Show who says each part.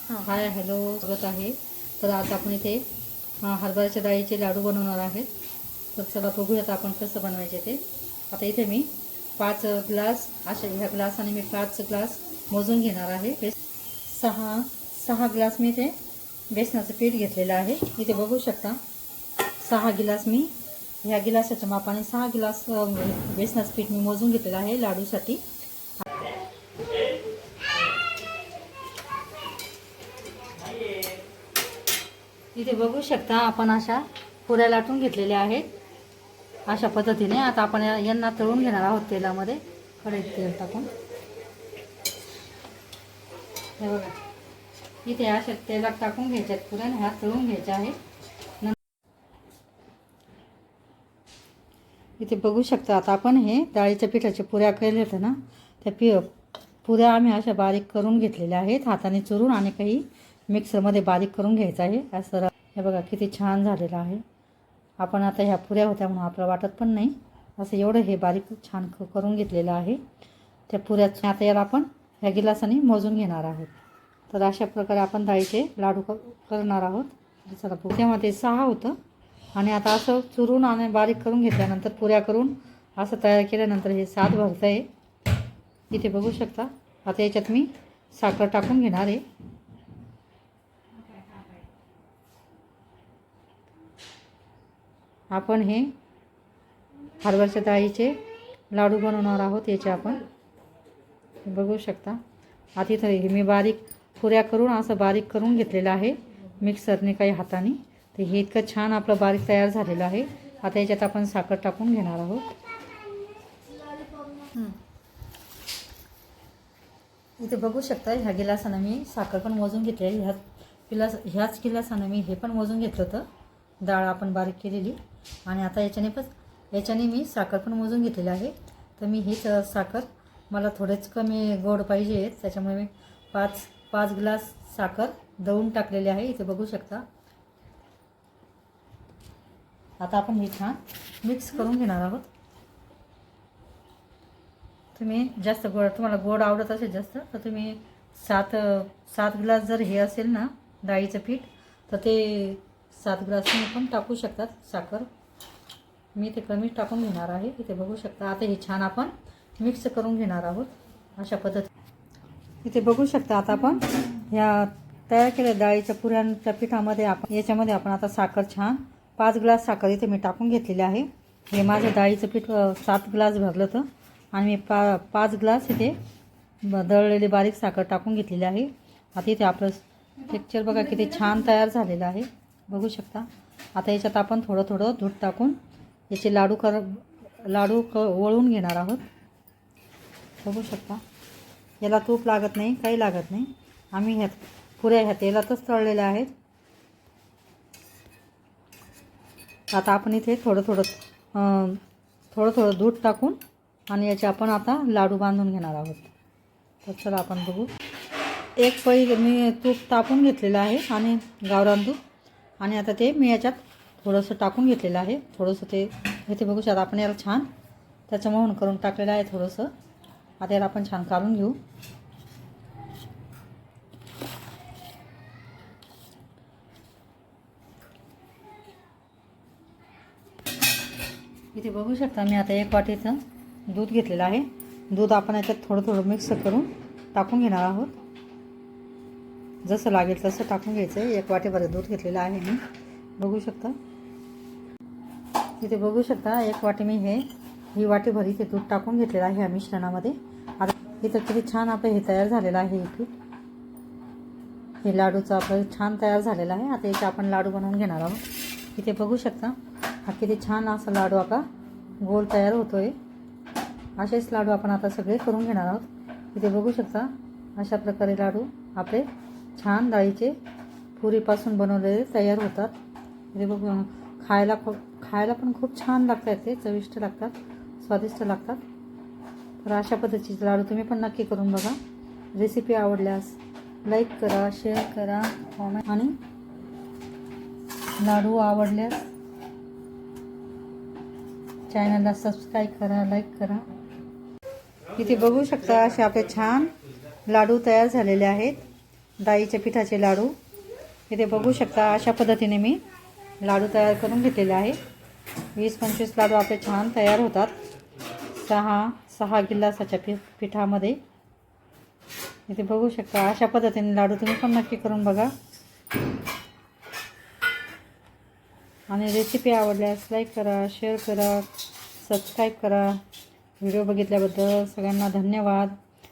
Speaker 1: Hi hello स्वागत आहे. तर आज आपण इथे हरभऱ्याच्या डाळीचे लाडू बनवणार आहेत. तर चला बघूयात आपण कसं बनवायचे ते. आता इथे मी 5 ग्लास ह्या ग्लासाने मी 5 ग्लास मोजून घेणार आहे. 6 ग्लास मी इथे बेसनाचं पीठ घेतलेलं आहे. इथे बघू शकता 6 ग्लास मी ह्या गिलासाच्या मापाने 6 ग्लास बेसनाचं पीठ मी मोजून घेतलेलं आहे लाडूसाठी. इथे बघू शकता आपण अशा पुऱ्या लाटून घेतलेल्या आहेत. अशा पद्धतीने आता आपण यांना तळून घेणार आहोत तेलामध्ये. कढईत तेल टाकून हे बघा इथे अशा तेलात टाकून घ्यायच्यात पुऱ्या, ह्या तळून घ्यायच्या आहेत. इथे बघू शकता आता आपण हे डाळीच्या पिठाच्या पुऱ्या केल्या होत्या ना, त्या पुऱ्या आम्ही अशा बारीक करून घेतलेल्या आहेत हाताने चुरून, आणि काही मिक्सरमध्ये बारीक करून घ्यायचं आहे. असं हे बघा किती छान झालेलं आहे. आपण आता ह्या पुऱ्या होत्या म्हणून आपल्याला वाटत पण नाही, असं एवढं हे बारीक छान करून घेतलेलं आहे. त्या पुऱ्यात आता याला आपण ह्या गिलासाने मोजून घेणार आहोत. तर अशा प्रकारे आपण डाळीचे लाडू करणार आहोत. चला तेव्हा ते 6 होतं, आणि आता असं चुरून आणि बारीक करून घेतल्यानंतर पुऱ्या करून असं तयार केल्यानंतर हे 7 भरतं आहे. इथे बघू शकता. आता याच्यात मी साखर टाकून घेणार आहे. आपण हे हरभऱ्याच्या डाळीचे लाडू बनवणार आहोत. याचे आपण बघू शकता. आता इथं हे मी बारीक पुऱ्या करून असं बारीक करून घेतलेलं आहे मिक्सरने, काही हाताने. तर हे इतकं छान आपलं बारीक तयार झालेलं आहे. आता याच्यात आपण साखर टाकून घेणार आहोत. इथे बघू शकता ह्या गिलासानं मी साखर पण मोजून घेतलेली. ह्याच गिलासानं मी हे पण मोजून घेतलं होतं, डाळ आपण बारीक केलेली. आणि आता याच्याने मी साखर पण मोजून घेतलेली आहे. तर मी हीच साखर, मला थोडेच कमी गोड पाहिजे आहेत, त्याच्यामुळे मी 5 ग्लास साखर दळून टाकलेली आहे. इथे बघू शकता. आता आपण हे छान मिक्स करून घेणार आहोत. तुम्ही जास्त तुम्हाला गोड आवडत असेल जास्त, तर तुम्ही 7 ग्लास जर हे असेल ना डाळीचं पीठ, तर ते 7 ग्लास तुम्ही पण टाकू शकतात साखर. मी ते कमी टाकून घेणार आहे. इथे बघू शकता. आता हे छान आपण मिक्स करून घेणार आहोत अशा पद्धतीने. इथे बघू शकता. आता आपण ह्या तयार केलेल्या डाळीच्या पुऱ्यांच्या पिठामध्ये याच्यामध्ये आपण आता साखर छान 5 ग्लास साखर इथे मी टाकून घेतलेली आहे. हे माझं डाळीचं पीठ 7 ग्लास भरलं होतं, आणि मी 5 ग्लास इथे दळलेली बारीक साखर टाकून घेतलेली आहे. आता इथे आपलं टेक्स्चर बघा किती छान तयार झालेलं आहे. बघू शकता. आता याच्यात आपण थोडं थोडं दूध टाकून याचे लाडू वळून घेणार आहोत. बघू शकता. याला तूप लागत नाही, काही लागत नाही. आम्ही ह्या पुऱ्या ह्या तेलातच तळलेल्या आहेत. आता आपण इथे थोडं थोडं दूध टाकून आणि याचे आपण आता लाडू बांधून घेणार आहोत. तर चला आपण बघू. एक पळी मी तूप तापून घेतलेलं आहे, आणि गावरान तूप, आणि आता ते मी याच्यात थोडंसं टाकून घेतलेलं आहे. थोडंसं ते इथे बघू शकता. आपण याला छान त्याचं मोहन करून टाकलेलं आहे थोडंसं. आता याला आपण छान काढून घेऊ. इथे बघू शकता. मी आता 1 वाटीचं दूध घेतलेलं आहे. दूध आपण याच्यात थोडं मिक्स करून टाकून घेणार आहोत. जसं लागेल तसं टाकून घ्यायचं आहे. 1 वाटीभर दूध घेतलेलं आहे मी. बघू शकता. इथे बघू शकता 1 वाटी मी ही वाटीभर इथे दूध टाकून घेतलेलं आहे ह्या मिश्रणामध्ये. आता इथं किती छान आपलं हे तयार झालेलं आहे. हे लाडूचं आपलं छान तयार झालेलं आहे. आता याचे आपण लाडू बनवून घेणार आहोत. इथे बघू शकता. हा किती छान असा लाडू आता गोल तयार होतोय. असेच लाडू आपण आता सगळे करून घेणार आहोत. इथे बघू शकता. अशा प्रकारे लाडू आपले छान डाळीचे पुरीपासून बनवलेले तयार होतात. इथे बघू खायला पण खूप छान लागतात. ते चविष्ट लागतात, स्वादिष्ट लागतात. तर अशा पद्धतीचे लाडू तुम्ही पण नक्की करून बघा. रेसिपी आवडल्यास लाईक करा, शेअर करा, कमेंट, आणि लाडू आवडल्यास चॅनलला सबस्क्राईब करा, लाईक करा. इथे बघू शकता असे आपले छान लाडू तयार झालेले आहेत. डाळीच्या पिठाचे लाडू इथे बघू शकता. अशा पद्धतीने मी लाडू तयार करून घेतलेले आहे. 20-25 लाडू आपले छान तयार होतात 6 गिलासाच्या पिठामध्ये. इथे बघू शकता. अशा पद्धतीने लाडू तुम्ही पण नक्की करून बघा. आणि रेसिपी आवडल्यास लाईक करा, शेअर करा, सबस्क्राईब करा. व्हिडिओ बघितल्याबद्दल सगळ्यांना धन्यवाद.